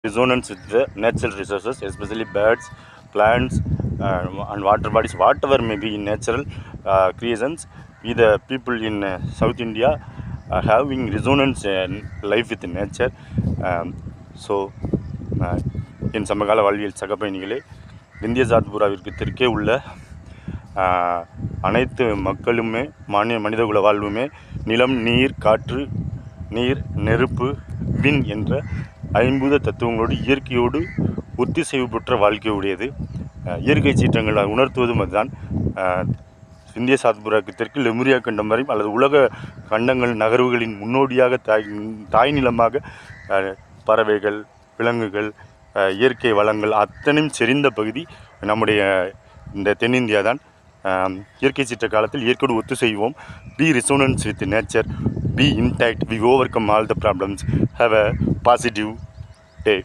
resonance with the natural resources, especially birds, plants, and water bodies, whatever may be in natural creations. We the people in South India are having resonance life with nature. So என் சமகால வாழ்வியல் சக பயணிகளே, இந்திய சாத்புராவிற்கு தெற்கே உள்ள அனைத்து மக்களுமே மனிதகுல வாழ்வுமே நிலம், நீர், காற்று, நீர், நெருப்பு, விண் என்ற ஐம்பூத தத்துவங்களோடு இயற்கையோடு ஒத்திசைவு பெற்ற வாழ்க்கை உடையது. இயற்கை சீற்றங்களை உணர்த்துவதும் அதுதான். இந்திய சாத்புராவுக்கு தெற்கு லெமுரியா கண்டம் வரை அல்லது உலக கண்டங்கள் நகர்வுகளின் முன்னோடியாக தாய் நிலமாக பறவைகள், விலங்குகள், இயற்கை வளங்கள் அத்தனையும் செறிந்த பகுதி நம்முடைய இந்த தென்னிந்தியா தான். இயற்கை சீற்ற காலத்தில் இயற்கையோடு ஒத்து செய்வோம். Be resonance with nature, be intact, we overcome all the problems, have a positive day.